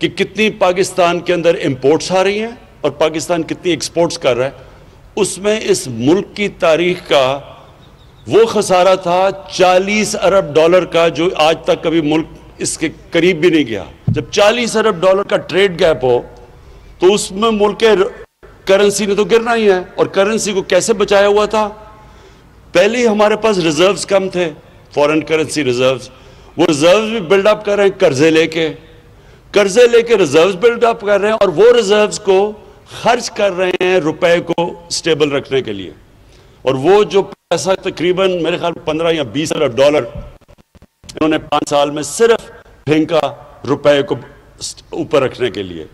کہ کتنی پاکستان کے اندر امپورٹس آ رہی ہیں اور پاکستان کتنی ایکسپورٹس کر رہا ہے، اس میں اس ملک کی تاریخ کا وہ خسارہ تھا 40 ارب ڈالر کا، جو آج تک کبھی ملک اس کے قریب بھی نہیں گیا۔ جب 40 ارب ڈالر کا ٹریڈ گیپ ہو تو اس میں ملک کے کرنسی نے تو گرنا ہی ہے۔ اور کرنسی کو کیسے بچایا ہوا تھا؟ پہلے ہی ہمارے پاس ریزروز کم تھے، فورن کرنسی ریزروز، وہ ریزروز بھی بلڈ اپ کر رہے ہیں قرضے لے کے ریزروز بلڈ اپ کر رہے ہیں، اور وہ ریزروز کو خرچ کر رہے ہیں روپے کو سٹیبل رکھنے کے لیے۔ اور وہ جو پیسہ تقریباً میرے خیال 15 یا 20 ارب ڈالر انہوں نے 5 سال میں صرف پھینکا روپے کو اوپر رکھنے کے لیے،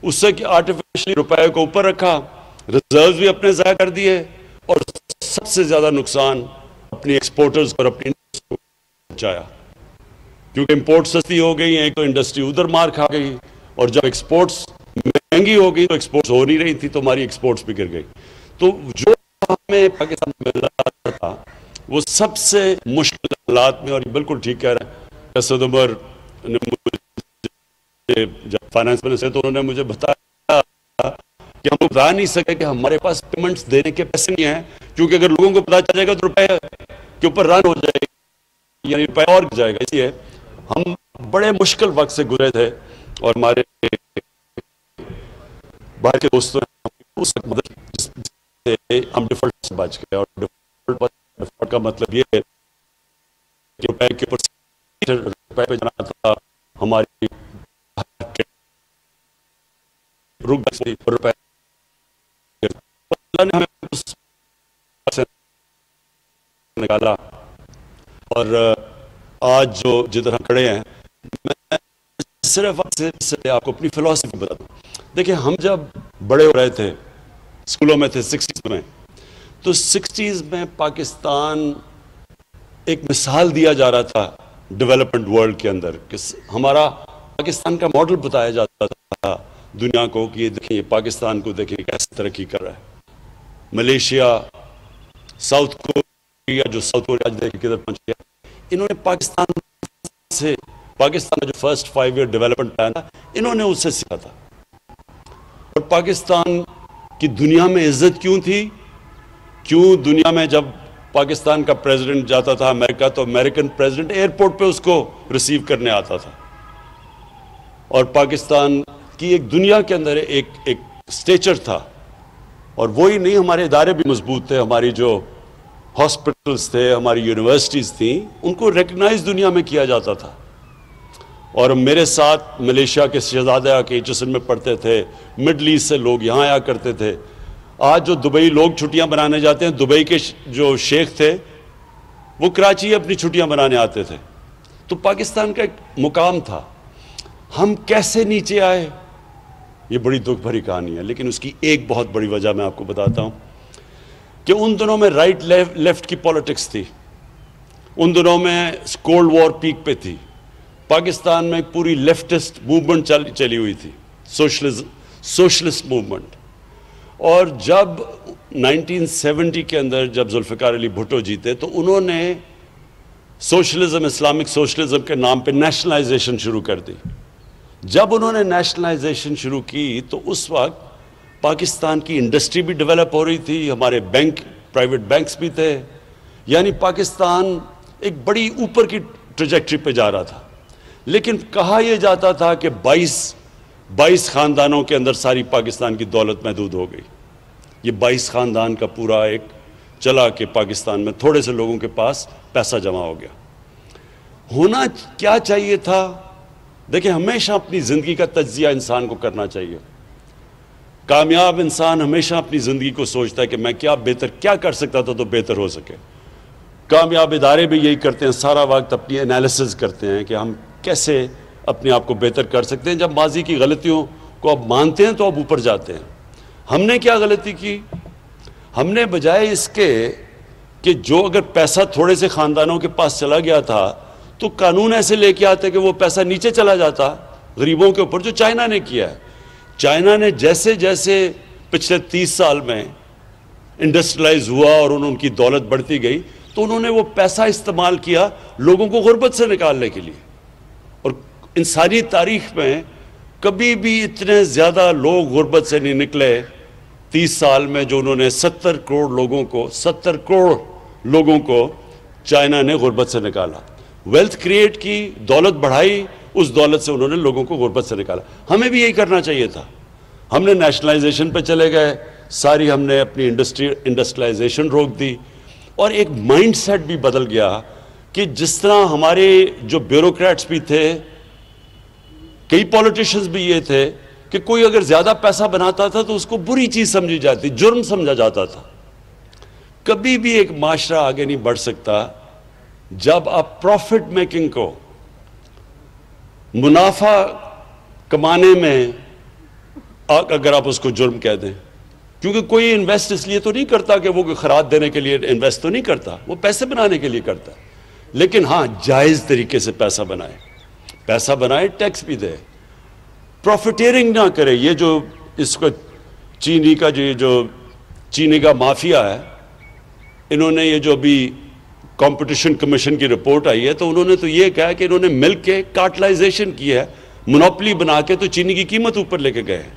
اس سے کہ آرٹیفیشلی روپے کو اوپر رکھا، ریزروز بھی اپنے ضائع کر دیے، اور سب سے زیادہ نقصان اپنی ایکسپورٹرز اور اپنی انڈسٹری کو پہنچایا، کیونکہ امپورٹ سستی ہو گئی ہیں، ایک تو انڈسٹری ادھر مار کھا گئی، اور جب ایکسپورٹس مہنگی ہو گئی تو ایکسپورٹس ہو نہیں رہی تھی تو ہماری ایکسپورٹس بھی گر گئی۔ تو جو ہمیں پاکستان میں مل رہا تھا وہ سب سے مشکل حالات میں، اور یہ بالکل ٹھیک کہہ رہے ہیں اسد عمر نے مجھے جب فائنانس منسٹر تو انہوں نے مجھے بتایا کہ ہم بتا نہیں سکے کہ ہمارے پاس پیمنٹس دینے کے پیسے نہیں ہیں، کیونکہ اگر لوگوں کو پتا چل جائے گا تو روپے کے اوپر رن ہو جائے گا، یعنی روپے اور گر جائے گا۔ اس لیے ہم بڑے مشکل وقت سے گزرے تھے، اور ہمارے باہر کے دوستوں نے اس وقت مدد سے ہم ڈیفالٹ سے بچ گئے۔ اور ڈیفالٹ کا مطلب یہ ہے کہ روپے کے اوپر روپے پہ جانا تھا، ہماری رک گئی روپے، اللہ نے ہمیں اس سے نکالا۔ اور آج جو جدھر ہم کھڑے ہیں، میں صرف آپ کو اپنی فلسفی بتا دوں۔ دیکھیں، ہم جب بڑے ہو رہے تھے، اسکولوں میں تھے 60s میں، تو 60s میں پاکستان ایک مثال دیا جا رہا تھا ڈیولپمنٹ ورلڈ کے اندر، کہ ہمارا پاکستان کا ماڈل بتایا جاتا تھا دنیا کو کہ یہ دیکھیں، یہ پاکستان کو دیکھیں کیسے ترقی کر رہا ہے۔ ملیشیا، ساؤتھ کوریا، جو ساؤتھ کوریا آج دیکھیں کدھر پہنچ گیا، انہوں نے پاکستان کا جو فرسٹ 5 ایئر ڈیولپمنٹ پلان تھا، انہوں نے اس سے سیکھا تھا۔ اور پاکستان کی دنیا میں عزت کیوں تھی؟ کیوں دنیا میں جب پاکستان کا پریزیڈنٹ جاتا تھا امریکہ تو امریکن پریزیڈنٹ ایئرپورٹ پہ اس کو ریسیو کرنے آتا تھا؟ اور پاکستان کی ایک دنیا کے اندر ایک سٹیچر تھا، اور وہی نہیں، ہمارے ادارے بھی مضبوط تھے، ہماری جو ہاسپٹلز تھے، ہماری یونیورسٹیز تھیں، ان کو ریکگنائز دنیا میں کیا جاتا تھا۔ اور میرے ساتھ ملیشیا کے شہزادے آ کے HSN میں پڑھتے تھے، مڈل ایسٹ سے لوگ یہاں آیا کرتے تھے۔ آج جو دبئی لوگ چھٹیاں بنانے جاتے ہیں، دبئی کے جو شیخ تھے وہ کراچی اپنی چھٹیاں بنانے آتے تھے۔ تو پاکستان کا ایک مقام تھا۔ ہم کیسے نیچے آئے، یہ بڑی دکھ بھری کہانی ہے، لیکن اس کی ایک بہت بڑی وجہ میں آپ کو بتاتا ہوں کہ ان دنوں میں رائٹ لیفٹ کی پالیٹکس تھی، ان دنوں میں کولڈ وار پیک پہ تھی، پاکستان میں پوری لیفٹسٹ موومنٹ چلی ہوئی تھی، سوشلسٹ موومنٹ۔ اور جب 1970 کے اندر جب ذوالفقار علی بھٹو جیتے تو انہوں نے سوشلزم، اسلامک سوشلزم کے نام پہ نیشنلائزیشن شروع کر دی۔ جب انہوں نے نیشنلائزیشن شروع کی تو اس وقت پاکستان کی انڈسٹری بھی ڈیولپ ہو رہی تھی، ہمارے بینک، پرائیویٹ بینکس بھی تھے، یعنی پاکستان ایک بڑی اوپر کی ٹریجیکٹری پہ جا رہا تھا۔ لیکن کہا یہ جاتا تھا کہ 22 خاندانوں کے اندر ساری پاکستان کی دولت محدود ہو گئی۔ یہ 22 خاندان کا پورا ایک چلا کہ پاکستان میں تھوڑے سے لوگوں کے پاس پیسہ جمع ہو گیا۔ ہونا کیا چاہیے تھا؟ دیکھیں، ہمیشہ اپنی زندگی کا تجزیہ انسان کو کرنا چاہیے۔ کامیاب انسان ہمیشہ اپنی زندگی کو سوچتا ہے کہ میں کیا کر سکتا تھا تو بہتر ہو سکے۔ کامیاب ادارے بھی یہی کرتے ہیں، سارا وقت اپنی انالیسز کرتے ہیں کہ ہم کیسے اپنے آپ کو بہتر کر سکتے ہیں۔ جب ماضی کی غلطیوں کو اب مانتے ہیں تو اب اوپر جاتے ہیں۔ ہم نے کیا غلطی کی؟ ہم نے بجائے اس کے کہ جو اگر پیسہ تھوڑے سے خاندانوں کے پاس چلا گیا تھا تو قانون ایسے لے کے آتے کہ وہ پیسہ نیچے چلا جاتا غریبوں کے اوپر، جو چائنا نے کیا ہے۔ چائنا نے جیسے جیسے پچھلے 30 سال میں انڈسٹریلائز ہوا اور ان کی دولت بڑھتی گئی تو انہوں نے وہ پیسہ استعمال کیا لوگوں کو غربت سے نکالنے کے لیے۔ اور انسانی تاریخ میں کبھی بھی اتنے زیادہ لوگ غربت سے نہیں نکلے 30 سال میں جو انہوں نے 70 کروڑ لوگوں کو چائنا نے غربت سے نکالا، ویلتھ کریٹ کی، دولت بڑھائی، اس دولت سے انہوں نے لوگوں کو غربت سے نکالا۔ ہمیں بھی یہی کرنا چاہیے تھا۔ ہم نے نیشنلائزیشن پہ چلے گئے، ساری ہم نے اپنی انڈسٹریلائزیشن روک دی، اور ایک مائنڈ سیٹ بھی بدل گیا کہ جس طرح ہمارے جو بیوروکریٹس بھی تھے، کئی پولیٹیشنز بھی یہ تھے کہ کوئی اگر زیادہ پیسہ بناتا تھا تو اس کو بری چیز سمجھی جاتی، جرم سمجھا جاتا تھا۔ کبھی بھی ایک معاشرہ آگے نہیں بڑھ سکتا جب آپ پروفٹ میکنگ کو، منافع کمانے میں اگر آپ اس کو جرم کہہ دیں، کیونکہ کوئی انویسٹ اس لیے تو نہیں کرتا کہ وہ خراج دینے کے لیے انویسٹ تو نہیں کرتا، وہ پیسے بنانے کے لیے کرتا ہے، لیکن ہاں جائز طریقے سے پیسہ بنائے، ٹیکس بھی دے، پروفیٹیرنگ نہ کرے۔ یہ جو اس کو چینی کا مافیا ہے، انہوں نے یہ جو ابھی کمپٹیشن کمیشن کی رپورٹ آئی ہے تو انہوں نے تو یہ کہا کہ انہوں نے مل کے کارٹلائزیشن کی ہے، مونوپلی بنا کے تو چینی کی قیمت اوپر لے کے گئے ہیں۔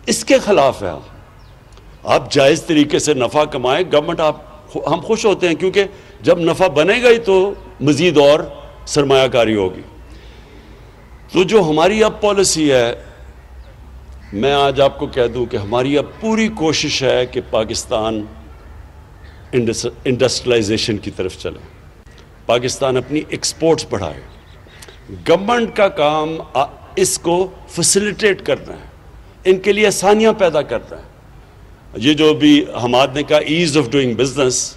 اس کے خلاف ہے آپ جائز طریقے سے نفع کمائیں، گورنمنٹ ہم خوش ہوتے ہیں، کیونکہ جب نفع بنے گا ہی تو مزید اور سرمایہ کاری ہوگی۔ تو جو ہماری اب پالیسی ہے، میں آج آپ کو کہہ دوں کہ ہماری اب پوری کوشش ہے کہ پاکستان انڈسٹریلائزیشن کی طرف چلے، پاکستان اپنی ایکسپورٹس بڑھائے۔ گورنمنٹ کا کام اس کو فیسیلیٹیٹ کرنا ہے، ان کے لیے آسانیاں پیدا کرنا ہے۔ یہ جو بھی حماد نے کہا ایز آف ڈوئنگ بزنس،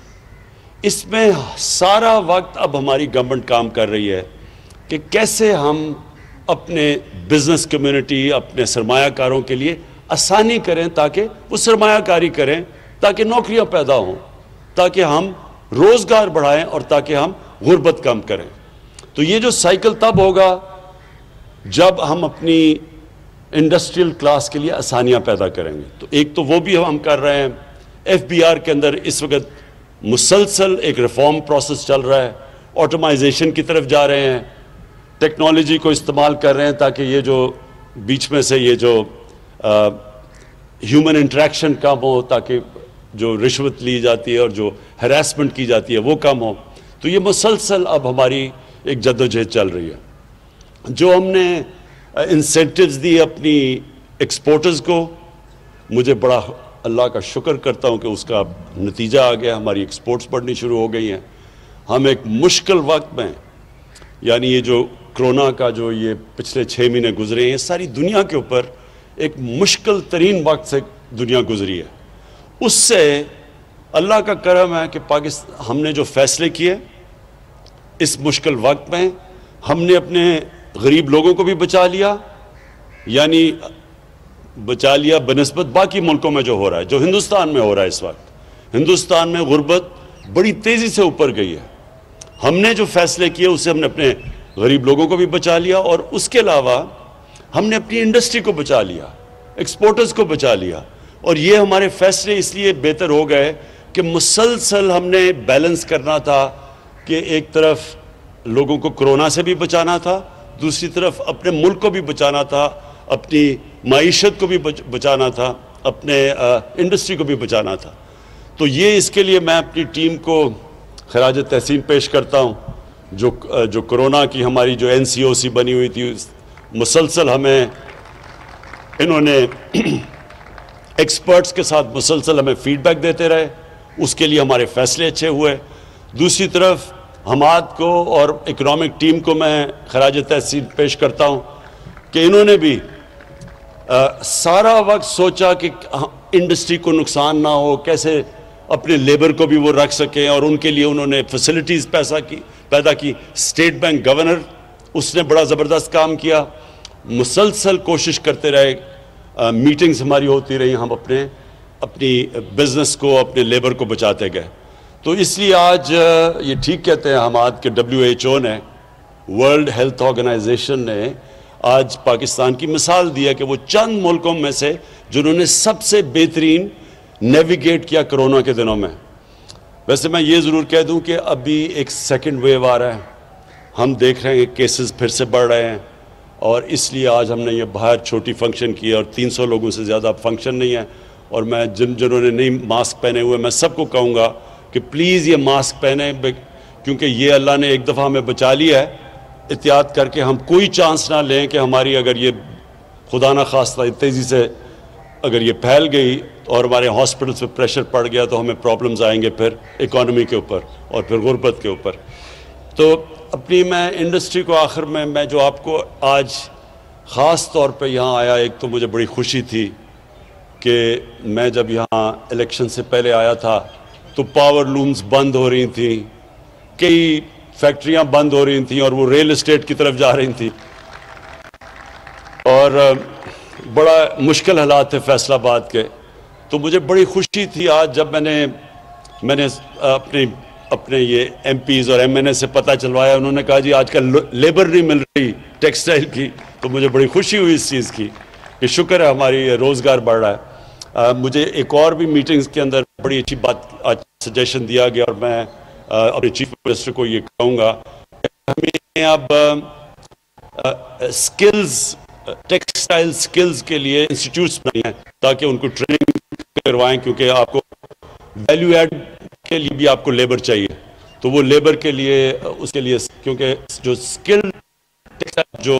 اس میں سارا وقت اب ہماری گورنمنٹ کام کر رہی ہے کہ کیسے ہم اپنے بزنس کمیونٹی، اپنے سرمایہ کاروں کے لیے آسانی کریں تاکہ وہ سرمایہ کاری کریں، تاکہ نوکریاں پیدا ہوں، تاکہ ہم روزگار بڑھائیں اور تاکہ ہم غربت کم کریں۔ تو یہ جو سائیکل تب ہوگا جب ہم اپنی انڈسٹریل کلاس کے لیے آسانیاں پیدا کریں گے۔ تو ایک تو وہ بھی ہم کر رہے ہیں، ایف بی آر کے اندر اس وقت مسلسل ایک ریفارم پروسیس چل رہا ہے، آٹومائزیشن کی طرف جا رہے ہیں، ٹیکنالوجی کو استعمال کر رہے ہیں تاکہ یہ جو بیچ میں سے یہ جو ہیومن انٹریکشن کم ہو، تاکہ جو رشوت لی جاتی ہے اور جو ہراسمنٹ کی جاتی ہے وہ کم ہو۔ تو یہ مسلسل اب ہماری ایک جدوجہد چل رہی ہے۔ جو ہم نے انسینٹیوز دی اپنی ایکسپورٹرز کو، مجھے بڑا اللہ کا شکر کرتا ہوں کہ اس کا نتیجہ آ گیا، ہماری ایکسپورٹس بڑھنی شروع ہو گئی ہیں۔ ہم ایک مشکل وقت میں، یعنی یہ جو کرونا کا جو یہ پچھلے 6 مہینے گزرے ہیں، ساری دنیا کے اوپر ایک مشکل ترین وقت سے دنیا گزری ہے۔ اس سے اللہ کا کرم ہے کہ ہم نے جو فیصلے کیے اس مشکل وقت میں، ہم نے اپنے غریب لوگوں کو بھی بچا لیا، یعنی بچا لیا بنسبت باقی ملکوں میں جو ہو رہا ہے، جو ہندوستان میں ہو رہا ہے اس وقت۔ ہندوستان میں غربت بڑی تیزی سے اوپر گئی ہے۔ ہم نے جو فیصلے کیے اس سے ہم نے اپنے غریب لوگوں کو بھی بچا لیا، اور اس کے علاوہ ہم نے اپنی انڈسٹری کو بچا لیا، ایکسپورٹرز کو بچا لیا۔ اور یہ ہمارے فیصلے اس لیے بہتر ہو گئے کہ مسلسل ہم نے بیلنس کرنا تھا کہ ایک طرف لوگوں کو کرونا سے بھی بچانا تھا، دوسری طرف اپنے ملک کو بھی بچانا تھا، اپنی معیشت کو بھی بچانا تھا، اپنے انڈسٹری کو بھی بچانا تھا۔ تو یہ اس کے لیے میں اپنی ٹیم کو خراج تحسین پیش کرتا ہوں، جو کرونا کی ہماری جو NCOC بنی ہوئی تھی، مسلسل ہمیں انہوں نے ایکسپرٹس کے ساتھ مسلسل ہمیں فیڈ بیک دیتے رہے، اس کے لیے ہمارے فیصلے اچھے ہوئے۔ دوسری طرف حماد کو اور اکنامک ٹیم کو میں خراج تحسین پیش کرتا ہوں کہ انہوں نے بھی سارا وقت سوچا کہ انڈسٹری کو نقصان نہ ہو، کیسے اپنے لیبر کو بھی وہ رکھ سکیں، اور ان کے لیے انہوں نے فیسلٹیز پیدا کی۔ اسٹیٹ بینک گورنر، اس نے بڑا زبردست کام کیا، مسلسل کوشش کرتے رہے، میٹنگز ہماری ہوتی رہی، ہم اپنی بزنس کو، اپنے لیبر کو بچاتے گئے۔ تو اس لیے آج یہ ٹھیک کہتے ہیں حماد کہ WHO نے، ورلڈ ہیلتھ آرگنائزیشن نے آج پاکستان کی مثال دی ہے کہ وہ چند ملکوں میں سے جنہوں نے سب سے بہترین نیویگیٹ کیا کرونا کے دنوں میں۔ ویسے میں یہ ضرور کہہ دوں کہ ابھی ایک سیکنڈ ویو آ رہا ہے، ہم دیکھ رہے ہیں کہ کیسز پھر سے بڑھ رہے ہیں، اور اس لیے آج ہم نے یہ باہر چھوٹی فنکشن کی اور 300 لوگوں سے زیادہ فنکشن نہیں ہے. اور میں جنہوں نے نہیں ماسک پہنے ہوئے میں سب کو کہوں گا کہ پلیز یہ ماسک پہنیں، کیونکہ یہ اللہ نے ایک دفعہ ہمیں بچا لیا ہے. احتیاط کر کے ہم کوئی چانس نہ لیں کہ ہماری اگر یہ خدا نہ خواستہ تیزی سے اگر یہ پھیل گئی اور ہمارے ہاسپٹلس پہ پریشر پڑ گیا تو ہمیں پرابلمز آئیں گے پھر اکانومی کے اوپر اور پھر غربت کے اوپر. تو اپنی میں انڈسٹری کو آخر میں جو آپ کو آج خاص طور پہ یہاں آیا، ایک تو مجھے بڑی خوشی تھی کہ میں جب یہاں الیکشن سے پہلے آیا تھا تو پاور لومز بند ہو رہی تھیں، کئی فیکٹریاں بند ہو رہی تھیں اور وہ ریل اسٹیٹ کی طرف جا رہی تھیں اور بڑا مشکل حالات تھے فیصل آباد کے. تو مجھے بڑی خوشی تھی آج جب میں نے اپنے یہ ایم پیز اور ایم این اے سے پتہ چلوایا. انہوں نے کہا جی آج کل لیبر نہیں مل رہی ٹیکسٹائل کی. تو مجھے بڑی خوشی ہوئی اس چیز کی کہ شکر ہے ہماری روزگار بڑھ رہا ہے. مجھے ایک اور بھی میٹنگز کے اندر بڑی اچھی بات آج سجیشن دیا گیا اور میں اپنے چیف منسٹر کو یہ کہوں گا کہ ہمیں اب سکلز ٹیکسٹائل سکلز کے لیے انسٹیٹیوٹس بنائے ہیں تاکہ ان کو ٹریننگ کروائیں، کیونکہ آپ کو ویلیو ایڈ کے لیے بھی آپ کو لیبر چاہیے. تو وہ لیبر کے لیے اس کے لیے کیونکہ جو اسکل جو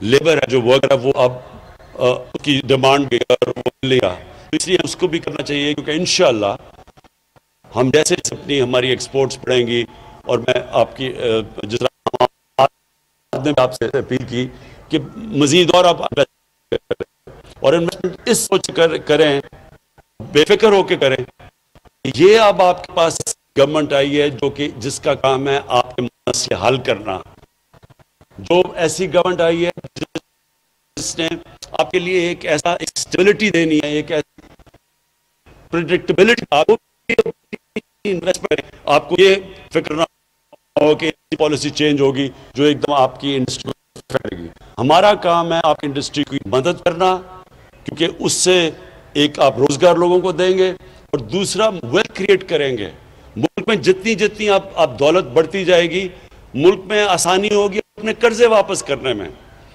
لیبر ہے جو ورکر ہے وہ اب اس کی ڈیمانڈ بھی اور وہ ملے گا، اس لیے اس کو بھی کرنا چاہیے کیونکہ انشاءاللہ ہم جیسے اپنی ہماری ایکسپورٹس بڑھیں گی. اور میں آپ کی جس طرح آپ سے اپیل کی کہ مزید اور آپ اور انویسٹمنٹ اس سوچ کر کریں، بے فکر ہو کے کریں. یہ اب آپ کے پاس گورنمنٹ آئی ہے جو کہ جس کا کام ہے آپ کے مسئلے حل کرنا. جو ایسی گورنمنٹ آئی ہے جس نے آپ کے لیے ایک ایسا اسٹیبلٹی دینی ہے، ایک ایسی پریڈکٹیبلٹی. آپ کو یہ فکر نہ ہو کہ پالیسی چینج ہوگی جو ایک دم آپ کی انڈسٹری کو پھیلے گی. ہمارا کام ہے آپ کی انڈسٹری کی مدد کرنا، کیونکہ اس سے ایک آپ روزگار لوگوں کو دیں گے اور دوسرا ویلتھ کریٹ کریں گے. ملک میں جتنی آپ دولت بڑھتی جائے گی ملک میں آسانی ہوگی اپنے قرضے واپس کرنے میں.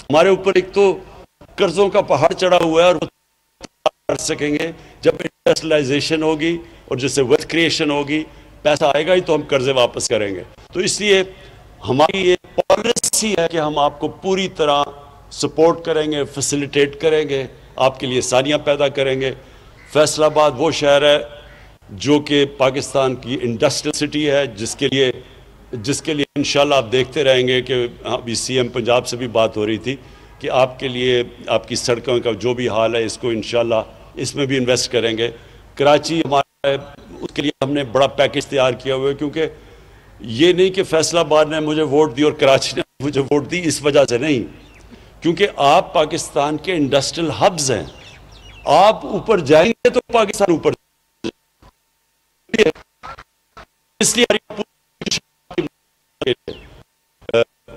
ہمارے اوپر ایک تو قرضوں کا پہاڑ چڑھا ہوا ہے اور وہ کر سکیں گے جب انڈسٹریلائزیشن ہوگی اور جس سے ویلتھ کریشن ہوگی، پیسہ آئے گا ہی تو ہم قرضے واپس کریں گے. تو اس لیے ہماری یہ پالیسی ہے کہ ہم آپ کو پوری طرح سپورٹ کریں گے، فیسیلیٹیٹ کریں گے، آپ کے لیے آسانیاں پیدا کریں گے. فیصل آباد وہ شہر ہے جو کہ پاکستان کی انڈسٹریل سٹی ہے جس کے لیے انشاءاللہ آپ دیکھتے رہیں گے کہ ابھی سی ایم پنجاب سے بھی بات ہو رہی تھی کہ آپ کے لیے آپ کی سڑکوں کا جو بھی حال ہے اس کو انشاءاللہ اس میں بھی انویسٹ کریں گے. کراچی ہمارا اس کے لیے ہم نے بڑا پیکج تیار کیا ہوا ہے، کیونکہ یہ نہیں کہ فیصل آباد نے مجھے ووٹ دی اور کراچی نے مجھے ووٹ دی، اس وجہ سے نہیں، کیونکہ آپ پاکستان کے انڈسٹریل ہبز ہیں. آپ اوپر جائیں گے تو پاکستان اوپر اس لیے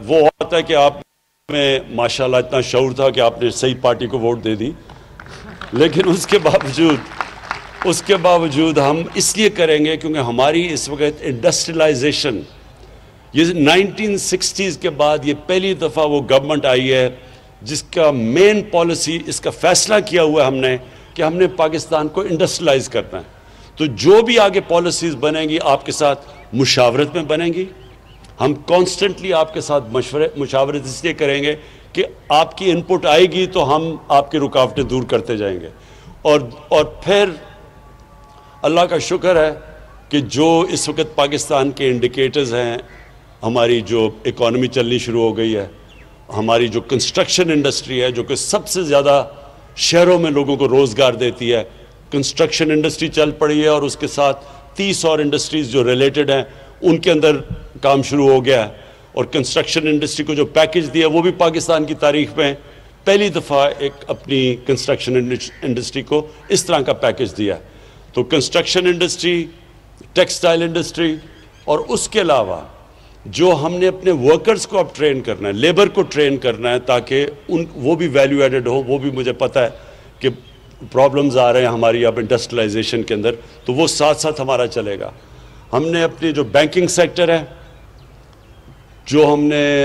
وہ ہوتا ہے کہ آپ میں ماشاءاللہ اتنا شعور تھا کہ آپ نے صحیح پارٹی کو ووٹ دے دی. لیکن اس کے باوجود ہم اس لیے کریں گے کیونکہ ہماری اس وقت انڈسٹریلائزیشن یہ 1960s کے بعد یہ پہلی دفعہ وہ گورنمنٹ آئی ہے جس کا مین پالیسی اس کا فیصلہ کیا ہوا ہے ہم نے کہ ہم نے پاکستان کو انڈسٹریلائز کرنا ہے. تو جو بھی آگے پالیسیز بنیں گی آپ کے ساتھ مشاورت میں بنیں گی. ہم کانسٹنٹلی آپ کے ساتھ مشاورت اس لیے کریں گے کہ آپ کی انپٹ آئے گی تو ہم آپ کی رکاوٹیں دور کرتے جائیں گے. اور پھر اللہ کا شکر ہے کہ جو اس وقت پاکستان کے انڈیکیٹرز ہیں، ہماری جو اکانومی چلنی شروع ہو گئی ہے، ہماری جو کنسٹرکشن انڈسٹری ہے جو کہ سب سے زیادہ شہروں میں لوگوں کو روزگار دیتی ہے، کنسٹرکشن انڈسٹری چل پڑی ہے اور اس کے ساتھ 30 اور انڈسٹریز جو ریلیٹڈ ہیں ان کے اندر کام شروع ہو گیا ہے. اور کنسٹرکشن انڈسٹری کو جو پیکج دیا وہ بھی پاکستان کی تاریخ میں پہلی دفعہ ایک اپنی کنسٹرکشن انڈسٹری کو اس طرح کا پیکج دیا ہے. تو کنسٹرکشن انڈسٹری، ٹیکسٹائل انڈسٹری اور اس کے علاوہ جو ہم نے اپنے ورکرز کو اب ٹرین کرنا ہے، لیبر کو ٹرین کرنا ہے تاکہ وہ بھی ویلیو ایڈڈ ہو. وہ بھی مجھے پتہ ہے کہ پرابلمز آ رہے ہیں ہماری اب انڈسٹریلائزیشن کے اندر، تو وہ ساتھ ساتھ ہمارا چلے گا. ہم نے اپنے جو بینکنگ سیکٹر ہے، جو ہم نے